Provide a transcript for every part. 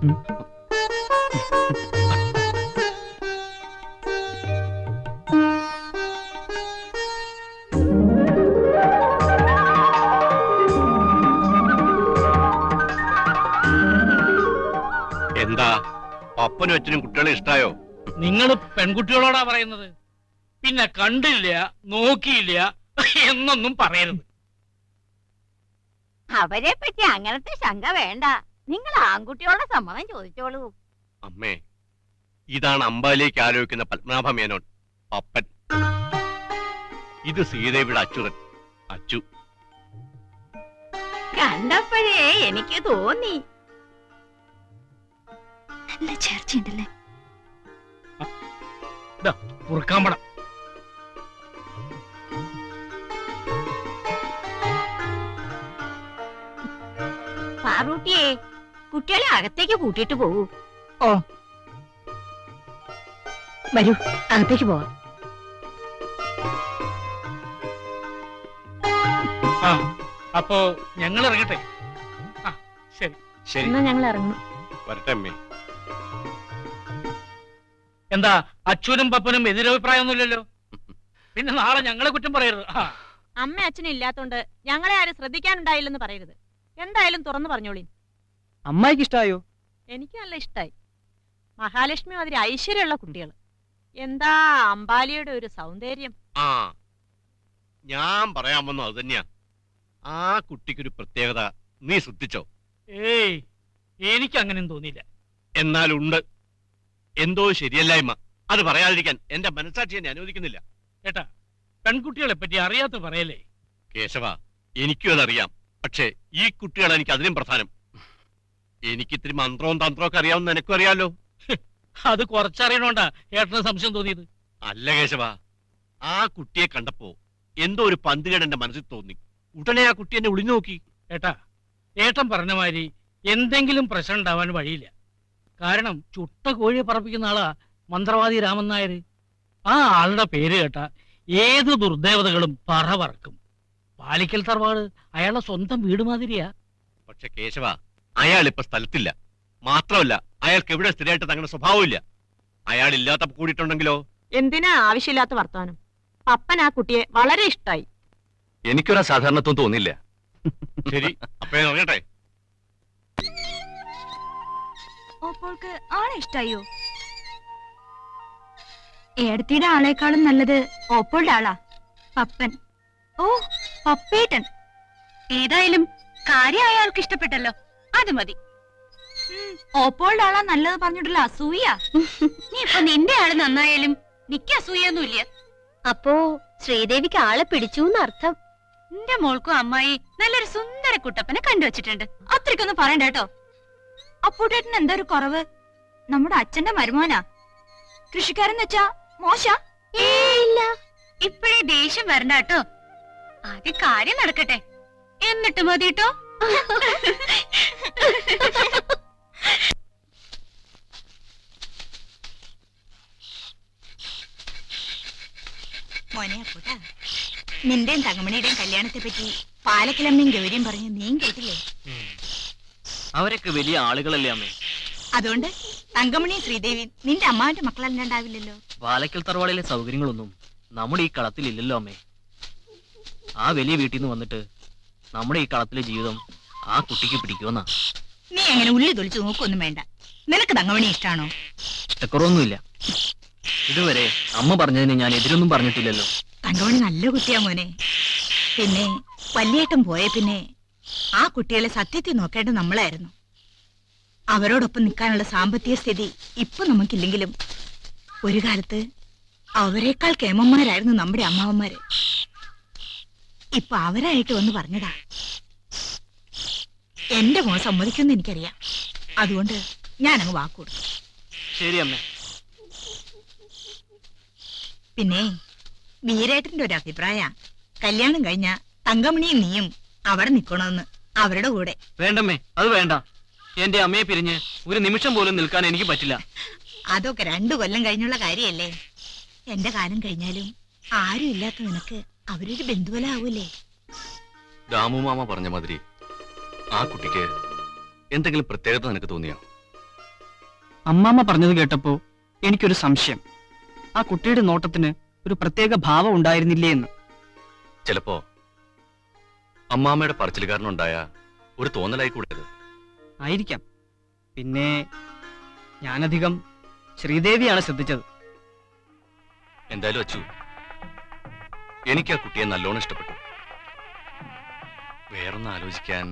എന്താ അപ്പനും അച്ഛനും കുട്ടികളെ ഇഷ്ടായോ? നിങ്ങൾ പെൺകുട്ടികളോടാ പറയുന്നത്, പിന്നെ കണ്ടില്ല നോക്കിയില്ല എന്നൊന്നും പറയരുത്. അവരെ പറ്റി അങ്ങനത്തെ ശങ്ക വേണ്ട. നിങ്ങൾ ആൺകുട്ടിയോടെ സമ്മതം ചോദിച്ചോളൂ. അമ്മേ, ഇതാണ് അമ്പാലിയേക്ക് ആലോചിക്കുന്ന പത്മനാഭ മേനോൻ അപ്പൻ. ഇത് സീതയുടെ അച്യുതൻ അച്ചു. കണ്ടപ്പോഴേ എനിക്ക് തോന്നി. നല്ല ചേർച്ചയുണ്ടല്ലേ? കുറുക്കാമ്പടം. പാറൂട്ടിയെ കുട്ടികളെ അകത്തേക്ക് കൂട്ടിട്ട് പോകൂ. ഓ വരൂ, അകത്തേക്ക് പോവാം. അപ്പോ ഞങ്ങൾ ഇറങ്ങട്ടെ? ശരി ശരി, എന്നാ ഞങ്ങൾ ഇറങ്ങും. വരട്ടെ അമ്മേ. എന്താ അച്ഛനും പപ്പനും എതിരഭിപ്രായമൊന്നുമില്ലല്ലോ? പിന്നെ നാളെ ഞങ്ങളെ കുറ്റം പറയരുത്. അമ്മ അച്ഛനും ഇല്ലാത്തോണ്ട് ഞങ്ങളെ ആരും ശ്രദ്ധിക്കാനുണ്ടായില്ലെന്ന് പറയരുത്. എന്തായാലും തുറന്നു പറഞ്ഞോളി. അമ്മായിക്ക് ഇഷ്ടായോ? എനിക്ക് നല്ല ഇഷ്ടായി. മഹാലക്ഷ്മി അതിരി ഐശ്വര്യമുള്ള കുട്ടികൾ. എന്താ അമ്പാലിയുടെ ഒരു സൗന്ദര്യം. ആ, ഞാൻ പറയാൻ വന്നു അത് തന്നെയാ. ആ കുട്ടിക്കൊരു പ്രത്യേകത നീ ശ്രദ്ധിച്ചോ? ഏയ്, എനിക്ക് അങ്ങനെ തോന്നിയില്ല. എന്നാലുണ്ട് എന്തോ ശരിയല്ലായ്മ. അത് പറയാതിരിക്കാൻ എന്റെ മനസാക്ഷി എന്നെ അനുവദിക്കുന്നില്ല. ഏട്ടാ, പെൺകുട്ടികളെ പറ്റി അറിയാത്ത പറയല്ലേ? കേശവ, എനിക്കും അതറിയാം. പക്ഷേ ഈ കുട്ടികളാണ് എനിക്ക് അതിലും പ്രധാനം. എനിക്കിത്തിരി മന്ത്രവും തന്ത്രവും ഒക്കെ അറിയാവുന്ന നിനക്കും അറിയാലോ. അത് കുറച്ചറിയണോണ്ടാ ഏട്ടന് സംശയം തോന്നിയത്. അല്ല കേശവ, ആ കുട്ടിയെ കണ്ടപ്പോ എന്തോ ഒരു പന്തുകേട് എന്റെ മനസ്സിൽ തോന്നി. ഉടനെ ആ കുട്ടി എന്നെ ഒളിഞ്ഞു നോക്കി. ഏട്ടാ, ഏട്ടൻ പറഞ്ഞ മാതിരി എന്തെങ്കിലും പ്രശ്നം ഉണ്ടാവാൻ വഴിയില്ല. കാരണം ചുട്ട കോഴിയെ പറപ്പിക്കുന്ന ആളാ മന്ത്രവാദി രാമൻ നായർ. ആ ആളുടെ പേര് കേട്ടാ ഏത് ദുർദേവതകളും പറവറക്കും. പാലിക്കൽ തറവാട് അയാളുടെ സ്വന്തം വീട് മാതിരിയാ. പക്ഷെ കേശവ, അയാൾ ഇപ്പൊ സ്ഥലത്തില്ല. മാത്രമല്ല, അയാൾക്ക് എവിടെ സ്ഥിരമായിട്ട് തങ്ങളുടെ സ്വഭാവമില്ല. അയാൾ ഇല്ലാത്തപ്പോ കൂടിയിട്ടുണ്ടെങ്കിലോ? എന്തിനാ ആവശ്യമില്ലാത്ത വർത്താനം? പപ്പൻ ആ കുട്ടിയെ വളരെ ഇഷ്ടായി. എനിക്കൊരു സാധാരണത്വം തോന്നില്ല. ശരി, അപ്പൊ ഞാൻ ഇറങ്ങട്ടെ. ഓപ്പോൾക്ക് ആളെ ഇഷ്ടായോ? ഏടത്തിയുടെ ആളെക്കാളും നല്ലത് ഓപ്പോളുടെ ആളാ, പപ്പൻ. ഓ, പപ്പേട്ടൻ. ഏതായാലും കാര്യം അയാൾക്ക് ഇഷ്ടപ്പെട്ടല്ലോ, അത് മതി. ഓപ്പോളുടെ ആളാ നല്ലത് പറഞ്ഞിട്ടുള്ള അസൂയ. നീ ഇപ്പൊ നിന്റെ ആള് നന്നായാലും നിക്ക് അസൂയൊന്നുമില്ല. അപ്പോ ശ്രീദേവിക്ക് ആളെ പിടിച്ചു എന്നർത്ഥം. നിന്റെ മോൾക്കും അമ്മായി നല്ലൊരു സുന്ദര കുട്ടപ്പനെ കണ്ടുവച്ചിട്ടുണ്ട്. അത്രയ്ക്കൊന്നും പറയണ്ട കേട്ടോ. അപ്പൂട്ടേട്ടന് എന്താ ഒരു കുറവ്? നമ്മുടെ അച്ഛന്റെ മരുമോനാ. കൃഷിക്കാരെന്ന് വെച്ചാ മോശ? ഇല്ല, ഇപ്പഴേ ദേഷ്യം വരണ്ട കേട്ടോ. ആദ്യം കാര്യം നടക്കട്ടെ, എന്നിട്ട് മതി കേട്ടോ. മോനെ അപ്പൂട്ടാ, നിന്റെയും തങ്കമണിയുടെയും കല്യാണത്തെ പറ്റി പാലക്കിലമ്മയും ഗൗരിയും പറഞ്ഞു നീ കേട്ടില്ലേ? അവരൊക്കെ വലിയ ആളുകളല്ലേ അമ്മേ. അതുകൊണ്ട് തങ്കമണിയും ശ്രീദേവിയും നിന്റെ അമ്മാവിന്റെ മക്കളല്ലാണ്ടാവില്ലല്ലോ. പാലക്കൽ തറവാടിലെ സൗകര്യങ്ങളൊന്നും നമ്മുടെ ഈ കളത്തിലില്ലല്ലോ അമ്മേ. ആ വലിയ വീട്ടിൽ നിന്ന് വന്നിട്ട് നമ്മുടെ ഈ കളത്തിലെ ജീവിതം ആ കുട്ടിക്ക് പിടിക്കുമെന്നാ. നീ അങ്ങനെ ഉള്ളി തൊളിച്ച് നോക്കൊന്നും വേണ്ട. നിനക്ക് തങ്കമണി ഇഷ്ടാണോ? ഇഷ്ടക്കുറവൊന്നുമില്ല. ഇതുവരെ അമ്മ പറഞ്ഞതിന് ഞാൻ എതിരൊന്നും പറഞ്ഞിട്ടില്ലല്ലോ. തങ്കമണി നല്ല കുട്ടിയാ മോനെ. പിന്നെ വല്യേട്ടൻ പോയ പിന്നെ ആ കുട്ടികളെ സത്യത്തിൽ നോക്കേണ്ടത് നമ്മളായിരുന്നു. അവരോടൊപ്പം നിൽക്കാനുള്ള സാമ്പത്തിക സ്ഥിതി ഇപ്പൊ നമുക്കില്ലെങ്കിലും ഒരു കാലത്ത് അവരെക്കാൾ കേമന്മാരായിരുന്നു നമ്മുടെ അമ്മാവന്മാര്. ഇപ്പൊ അവരായിട്ട് വന്ന് പറഞ്ഞതാ. എന്റെ മോൻ സമ്മതിക്കുമെന്ന് എനിക്കറിയാം. അതുകൊണ്ട് ഞാനങ്ങ് വാക്കുകൊടുത്തു. ശരി അമ്മേ. പിന്നെ വീരേട്ടന്റെ ഒരു അഭിപ്രായ, കല്യാണം കഴിഞ്ഞ തങ്കമണിയും നീയും അവിടെ നിക്കണമെന്ന് അവരുടെ കൂടെ. വേണ്ടമ്മേ, അത് വേണ്ട. എന്റെ അമ്മയെ പിരിഞ്ഞ് ഒരു നിമിഷം പോലും നിൽക്കാൻ എനിക്ക് പറ്റില്ല. അതൊക്കെ 2 കൊല്ലം കഴിഞ്ഞുള്ള കാര്യല്ലേ. എന്റെ കാലം കഴിഞ്ഞാലും ആരും ഇല്ലാത്ത നിനക്ക് അവരൊരു ബന്ധുവല ആവൂലേ? ദാമു മാമ പറഞ്ഞ മാതിരി ആ കുട്ടിക്ക് എന്തെങ്കിലും പ്രത്യേകത നിനക്ക് തോന്നിയോ? അമ്മാമ്മ പറഞ്ഞത് കേട്ടപ്പോ എനിക്കൊരു സംശയം. ആ കുട്ടിയുടെ നോട്ടത്തിന് ഒരു പ്രത്യേക ഭാവം ഉണ്ടായിരുന്നില്ലേ എന്ന്. ചിലപ്പോ അമ്മാമ്മയുടെ പറച്ചിൽ കാരണം ഉണ്ടായ ഒരു തോന്നലായി കൂടെ അത്. ആയിരിക്കാം. പിന്നെ ഞാനധികം ശ്രീദേവിയാണ് ശ്രദ്ധിച്ചത്. എന്തായാലും അച്ചു, എനിക്ക് ആ കുട്ടിയെ നല്ലോണം ഇഷ്ടപ്പെട്ടു. വേറൊന്ന് ആലോചിക്കാൻ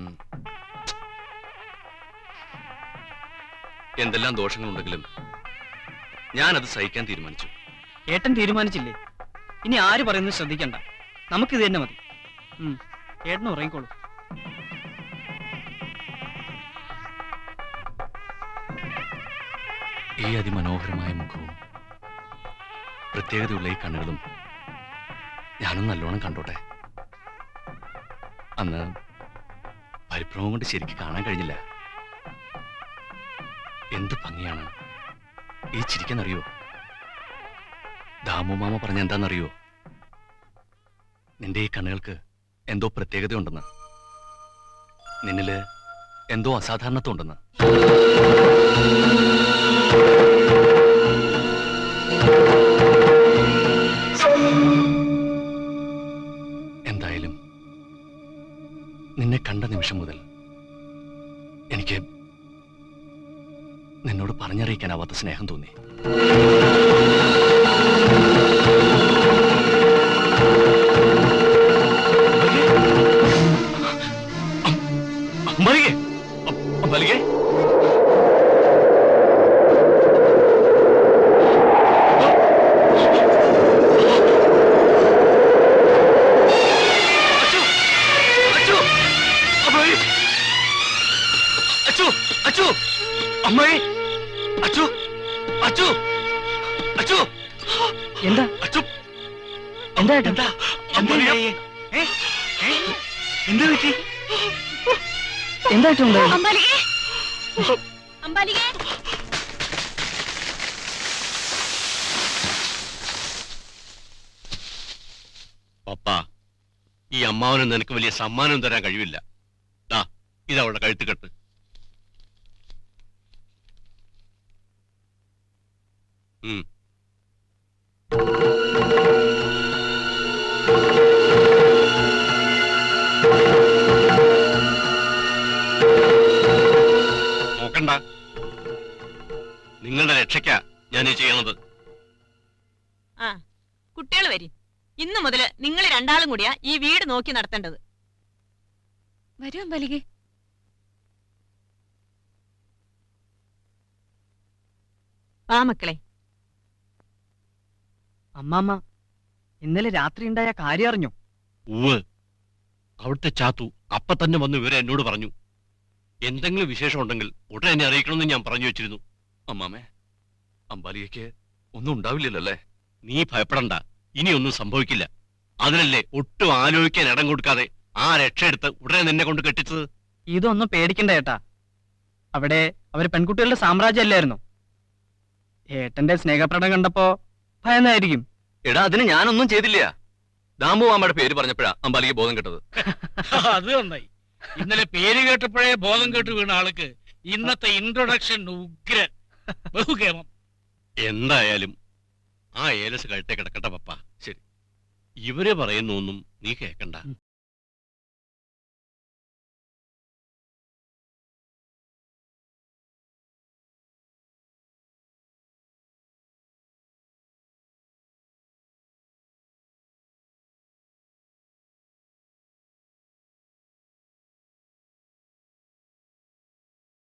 എന്തെല്ലാം ദോഷങ്ങളുണ്ടെങ്കിലും ഞാനത് സഹിക്കാൻ തീരുമാനിച്ചു. ഏട്ടൻ തീരുമാനിച്ചില്ലേ? ഇനി ആര് പറയുന്നത് ശ്രദ്ധിക്കണ്ട. നമുക്കിത് തന്നെ മതി. ഏട്ടന് ഉറങ്ങിക്കോളൂ. ഈ അതിമനോഹരമായ മുഖവും പ്രത്യേകതയുള്ള ഈ കണ്ണുകളും ഞാനും നല്ലോണം കണ്ടോട്ടെ. അന്ന് പരിഭ്രമം കൊണ്ട് ശരിക്ക് കാണാൻ കഴിഞ്ഞില്ല. എന്ത് ഭംഗിയാണ് ഈ ചിരിക്കാന്നറിയോ? ദാമു മാമ പറഞ്ഞ എന്താണെന്നറിയോ? നിന്റെ ഈ കണ്ണുകൾക്ക് എന്തോ പ്രത്യേകതയുണ്ടെന്ന്, നിന്നില് എന്തോ അസാധാരണത്വം ഉണ്ടെന്ന്. എന്തായാലും നിന്നെ കണ്ട നിമിഷം മുതൽ എനിക്ക് നിന്നോട് പറഞ്ഞറിയിക്കാനാവാത്ത സ്നേഹം തോന്നി. അമ്പലികേ, അമ്പലികേ, അമ്മായി, അച്ചു, അച്ചു, അച്ചു, എന്താ അച്ചു, എന്താ ഏട്ടാ? എന്താ എന്താ അമ്മായി? ഉണ്ടായേ? എന്താ പറ്റി? എന്താ ഏട്ടാ ഉണ്ടായത്? അമ്പാലികേ, അമ്പാലികേ. പപ്പ, ഈ അമ്മാവന് നിനക്ക് വലിയ സമ്മാനം തരാൻ കഴിവില്ല. ദാ ഇതവളുടെ കഴുത്തുകെട്ട്. നോക്കണ്ട, നിങ്ങളുടെ രക്ഷയ്ക്കാ ഞാൻ ഈ ചെയ്യണത്. ആ, കുട്ടികൾ വരി. ഇന്നു മുതല് നിങ്ങൾ രണ്ടാളും കൂടിയാ ഈ വീട് നോക്കി നടത്തേണ്ടത്. വരൂ അമ്പലികേ. വാ മക്കളെ. അമ്മാമ്മ ഇന്നലെ രാത്രി ഉണ്ടായ കാര്യം അറിഞ്ഞോ? ഉവ്, അവിടുത്തെ ചാത്തു അപ്പൊ തന്നെ വന്ന് വിവരം എന്നോട് പറഞ്ഞു. എന്തെങ്കിലും വിശേഷം ഉണ്ടെങ്കിൽ ഉടനെ എന്നെ അറിയിക്കണമെന്ന് ഞാൻ പറഞ്ഞു വെച്ചിരുന്നു. അമ്മാമേ, അമ്പാലികയ്ക്ക് ഒന്നും ഉണ്ടാവില്ലല്ലോ അല്ലേ? നീ ഭയപ്പെടണ്ട, ഇനിയൊന്നും സംഭവിക്കില്ല. അതിനല്ലേ ഒട്ടും ആലോചിക്കാൻ ഇടം കൊടുക്കാതെ ആ രക്ഷയെടുത്ത് ഉടനെ നിന്നെ കൊണ്ട് കെട്ടിച്ചത്. ഇതൊന്നും പേടിക്കണ്ട ഏട്ടാ. അവിടെ അവര് പെൺകുട്ടികളുടെ സാമ്രാജ്യം അല്ലായിരുന്നു. ഏട്ടന്റെ സ്നേഹപ്രകടനം കണ്ടപ്പോ ഭയന്നായിരിക്കും. എടാ, അതിന് ഞാനൊന്നും ചെയ്തില്ല. ദാമു മാമയുടെ പേര് പറഞ്ഞപ്പോഴാ അമ്പാലിക ബോധം കെട്ടത്. അത് നന്നായി. ഇന്നലെ പേര് കേട്ടപ്പോഴേ ബോധം കേട്ട് വീണ ആൾക്ക് ഇന്നത്തെ ഇൻട്രൊഡക്ഷൻ ഉഗ്രൻ, ബഹുകേമം. എന്തായാലും ആ ഏലസ് കഴുത്തെ കിടക്കട്ടെ പപ്പ. ശരി, ഇവര് പറയുന്നൊന്നും നീ കേക്കണ്ട.